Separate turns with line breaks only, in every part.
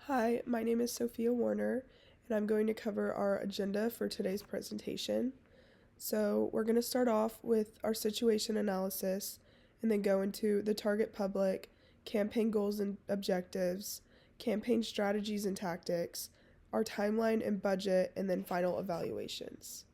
Hi, my name is Sophia Warner, and I'm going to cover our agenda for today's presentation. So, we're going to start off with our situation analysis and then go into the target public, campaign goals and objectives, campaign strategies and tactics, our timeline and budget, and then final evaluations.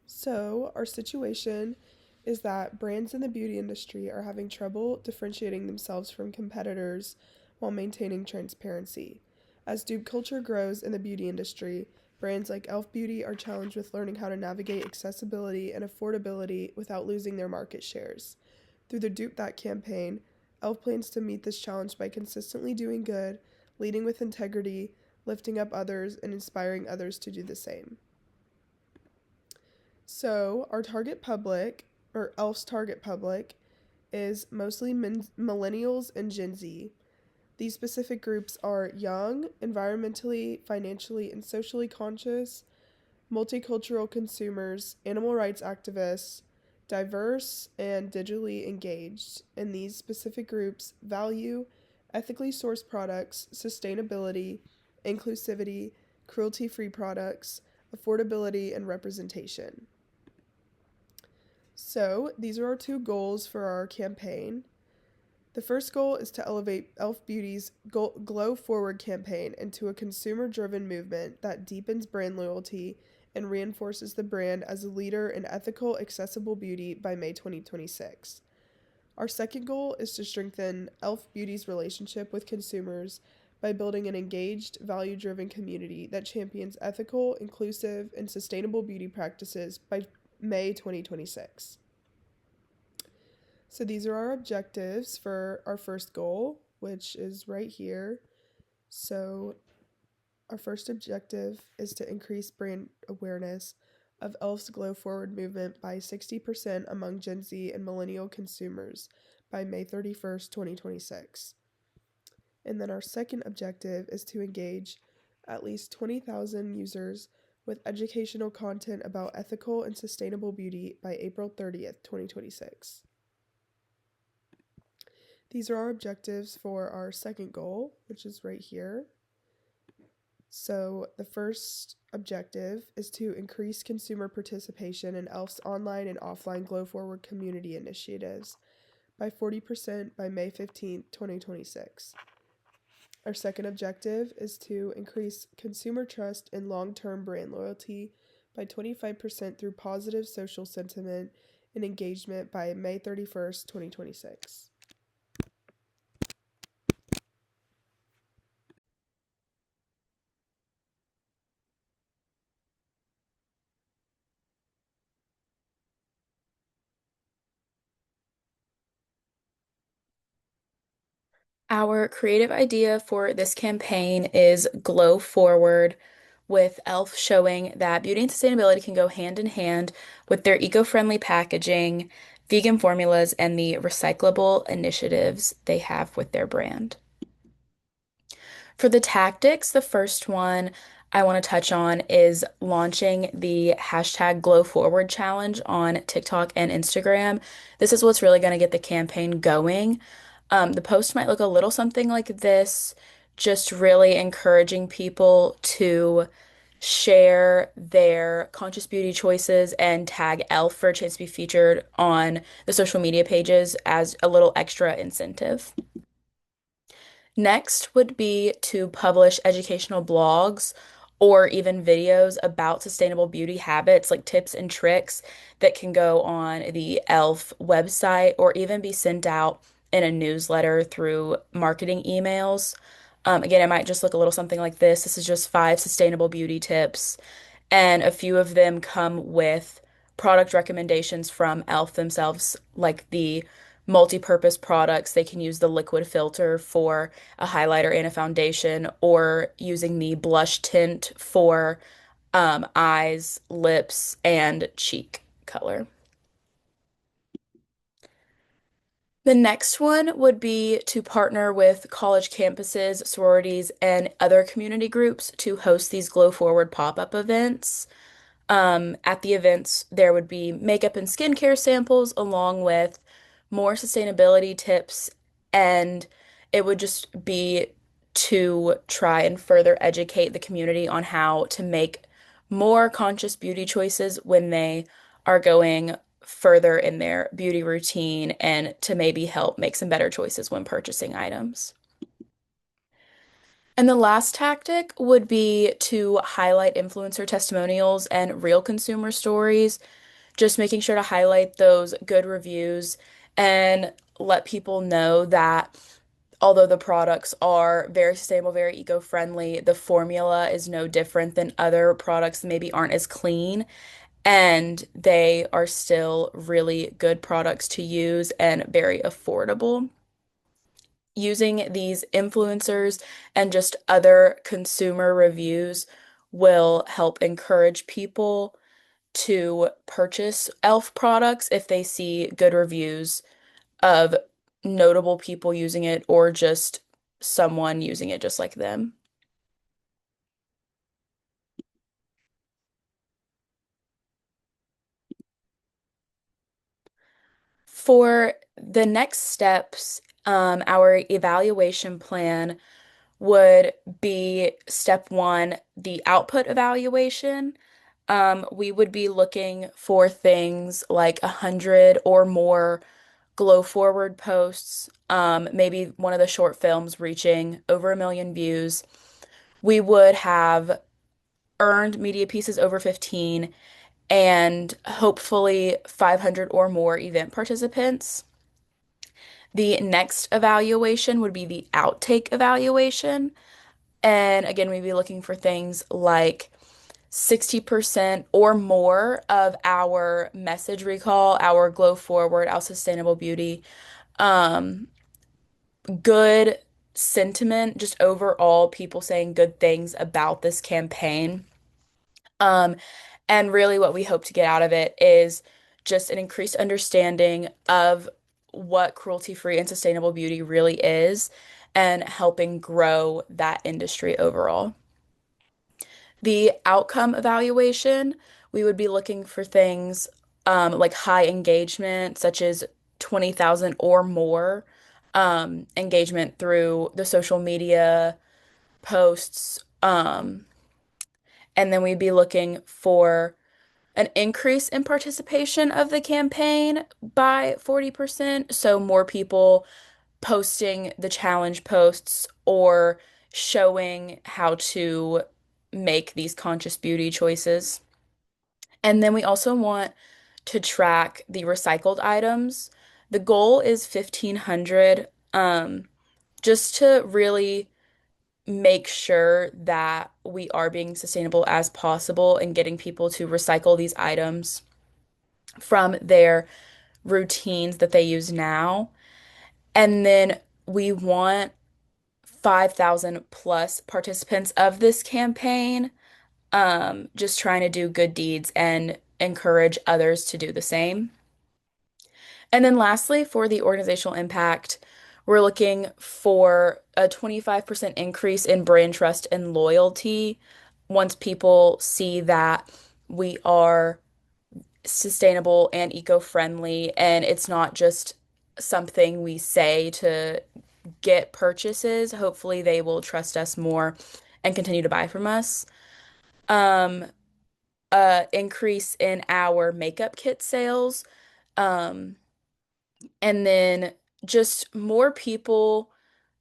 So, our situation is that brands in the beauty industry are having trouble differentiating themselves from competitors while maintaining transparency. As dupe culture grows in the beauty industry, brands like Elf Beauty are challenged with learning how to navigate accessibility and affordability without losing their market shares. Through the Dupe That campaign, Elf plans to meet this challenge by consistently doing good, leading with integrity, lifting up others, and inspiring others to do the same. So, our target public, or Elf's target public, is mostly millennials and Gen Z. These specific groups are young, environmentally, financially, and socially conscious, multicultural consumers, animal rights activists, diverse, and digitally engaged. And these specific groups value ethically sourced products, sustainability, inclusivity, cruelty free products, affordability, and representation. So, these are our two goals for our campaign. The first goal is to elevate Elf Beauty's Glow Forward campaign into a consumer driven movement that deepens brand loyalty and reinforces the brand as a leader in ethical, accessible beauty by May 2026. Our second goal is to strengthen Elf Beauty's relationship with consumers by building an engaged, value driven community that champions ethical, inclusive, and sustainable beauty practices by May 2026. So these are our objectives for our first goal, which is right here. So our first objective is to increase brand awareness of Elf's Glow Forward movement by 60% among Gen Z and millennial consumers by May 31st, 2026. And then our second objective is to engage at least 20,000 users with educational content about ethical and sustainable beauty by April 30th, 2026. These are our objectives for our second goal, which is right here. So, the first objective is to increase consumer participation in ELF's online and offline Glow Forward community initiatives by 40% by May 15th, 2026. Our second objective is to increase consumer trust and long term brand loyalty by 25% through positive social sentiment and engagement by May 31st, 2026.
Our creative idea for this campaign is Glow Forward, with Elf showing that beauty and sustainability can go hand in hand with their eco-friendly packaging, vegan formulas, and the recyclable initiatives they have with their brand. For the tactics, the first one I want to touch on is launching the hashtag Glow Forward challenge on TikTok and Instagram. This is what's really going to get the campaign going. The post might look a little something like this, just really encouraging people to share their conscious beauty choices and tag ELF for a chance to be featured on the social media pages as a little extra incentive. Next would be to publish educational blogs or even videos about sustainable beauty habits, like tips and tricks that can go on the ELF website or even be sent out in a newsletter through marketing emails. Again, it might just look a little something like this. This is just 5 sustainable beauty tips, and a few of them come with product recommendations from ELF themselves, like the multi-purpose products. They can use the liquid filter for a highlighter and a foundation, or using the blush tint for eyes, lips, and cheek color. The next one would be to partner with college campuses, sororities, and other community groups to host these Glow Forward pop-up events. At the events, there would be makeup and skincare samples along with more sustainability tips, and it would just be to try and further educate the community on how to make more conscious beauty choices when they are going further in their beauty routine and to maybe help make some better choices when purchasing items. And the last tactic would be to highlight influencer testimonials and real consumer stories, just making sure to highlight those good reviews and let people know that although the products are very sustainable, very eco-friendly, the formula is no different than other products that maybe aren't as clean, and they are still really good products to use and very affordable. Using these influencers and just other consumer reviews will help encourage people to purchase e.l.f. products if they see good reviews of notable people using it or just someone using it just like them. For the next steps, our evaluation plan would be step one, the output evaluation. We would be looking for things like 100 or more glow forward posts, maybe one of the short films reaching over 1 million views. We would have earned media pieces over 15 and hopefully 500 or more event participants. The next evaluation would be the outtake evaluation. And again, we'd be looking for things like 60% or more of our message recall, our glow forward, our sustainable beauty, um, good sentiment, just overall people saying good things about this campaign. Um, and really what we hope to get out of it is just an increased understanding of what cruelty-free and sustainable beauty really is and helping grow that industry overall. The outcome evaluation, we would be looking for things like high engagement, such as 20,000 or more engagement through the social media posts. And then we'd be looking for an increase in participation of the campaign by 40%. So more people posting the challenge posts or showing how to make these conscious beauty choices. And then we also want to track the recycled items. The goal is 1,500, just to really make sure that we are being sustainable as possible and getting people to recycle these items from their routines that they use now. And then we want 5,000 plus participants of this campaign, just trying to do good deeds and encourage others to do the same. And then lastly, for the organizational impact, we're looking for a 25% increase in brand trust and loyalty once people see that we are sustainable and eco-friendly, and it's not just something we say to get purchases. Hopefully, they will trust us more and continue to buy from us. Um, Increase in our makeup kit sales. Um, and then just more people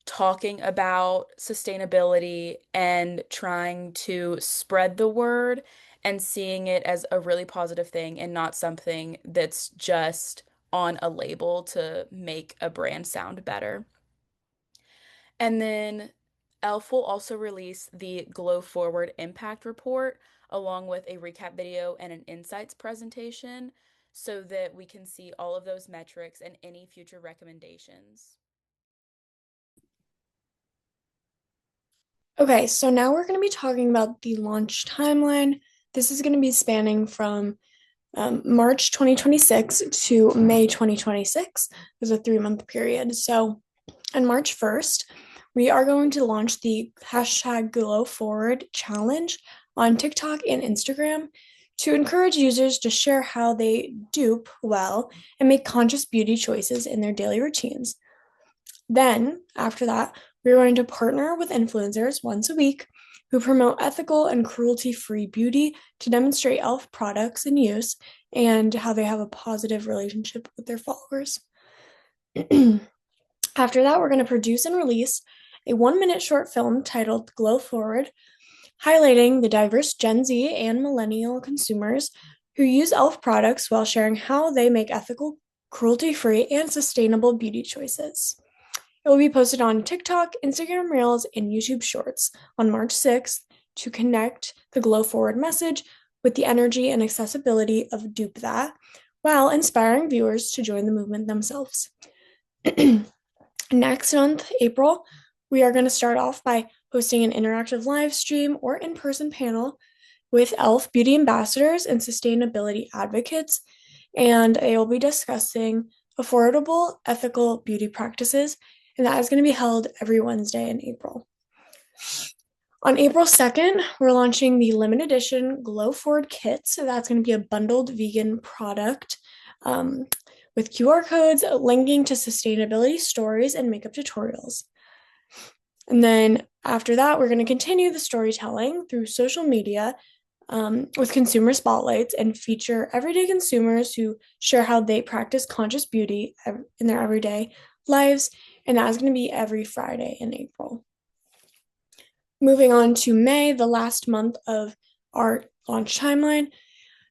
talking about sustainability and trying to spread the word and seeing it as a really positive thing and not something that's just on a label to make a brand sound better. And then e.l.f. will also release the Glow Forward Impact Report along with a recap video and an insights presentation so that we can see all of those metrics and any future recommendations.
Okay, so now we're going to be talking about the launch timeline. This is going to be spanning from March 2026 to May 2026. There's a 3 month period. So on March 1st, we are going to launch the hashtag Glow Forward challenge on TikTok and Instagram to encourage users to share how they dupe well and make conscious beauty choices in their daily routines. Then, after that, We're going to partner with influencers once a week who promote ethical and cruelty-free beauty to demonstrate e.l.f. products in use and how they have a positive relationship with their followers. After that, we're going to produce and release a 1-minute short film titled Glow Forward, highlighting the diverse Gen Z and millennial consumers who use e.l.f. products while sharing how they make ethical, cruelty-free, and sustainable beauty choices. It will be posted on TikTok, Instagram Reels, and YouTube Shorts on March 6th to connect the Glow Forward message with the energy and accessibility of Dupe That, while inspiring viewers to join the movement themselves. Next month, April, we are going to start off by hosting an interactive live stream or in-person panel with e.l.f. beauty ambassadors and sustainability advocates, and they will be discussing affordable, ethical beauty practices, and that is going to be held every Wednesday in April. On April 2nd, we're launching the limited edition Glow Forward kit, so that's going to be a bundled vegan product with QR codes linking to sustainability stories and makeup tutorials. And then after that, we're going to continue the storytelling through social media with consumer spotlights and feature everyday consumers who share how they practice conscious beauty in their everyday lives, and that is going to be every Friday in April. Moving on to May, the last month of our launch timeline.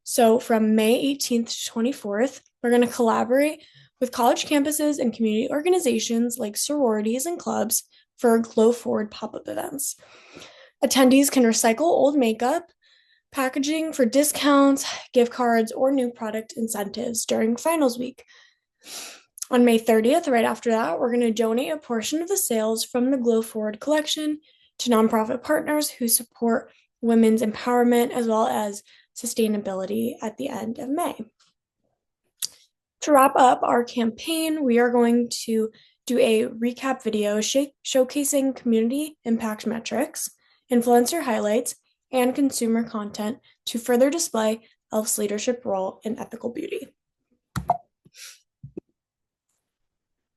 So from May 18th to 24th, we're going to collaborate with college campuses and community organizations like sororities and clubs for Glow Forward pop-up events. Attendees can recycle old makeup, packaging for discounts, gift cards, or new product incentives during finals week. On May 30th, right after that, we're going to donate a portion of the sales from the Glow Forward collection to nonprofit partners who support women's empowerment as well as sustainability at the end of May. To wrap up our campaign, we are going to do a recap video showcasing community impact metrics, influencer highlights, and consumer content to further display e.l.f.'s leadership role in ethical beauty.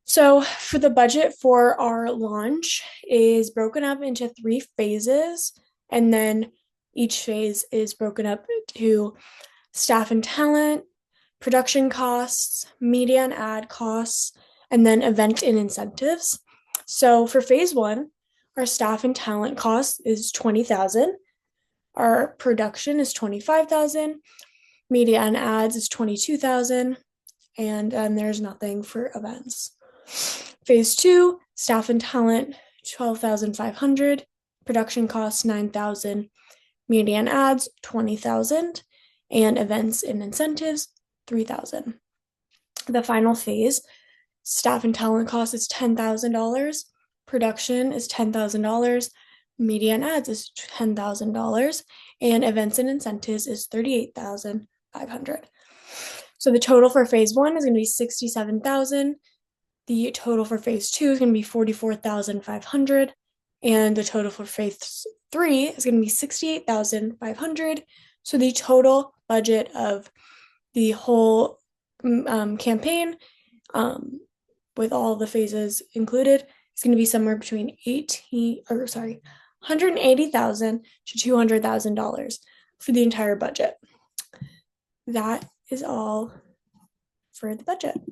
So for the budget for our launch is broken up into 3 phases, and then each phase is broken up to staff and talent, production costs, media and ad costs, and then event and incentives. So for phase 1, our staff and talent cost is $20,000. Our production is $25,000. Media and ads is $22,000. And then there's nothing for events. Phase 2, staff and talent, $12,500. Production costs $9,000. Media and ads, $20,000. And events and incentives, $3,000. The final phase, staff and talent cost is $10,000. Production is $10,000. Media and ads is $10,000. And events and incentives is $38,500. So the total for phase 1 is going to be $67,000. The total for phase 2 is going to be $44,500. And the total for phase 3 is going to be $68,500. So the total budget of the whole campaign, with all the phases included, is going to be somewhere between $180,000 to $200,000 for the entire budget. That is all for the budget.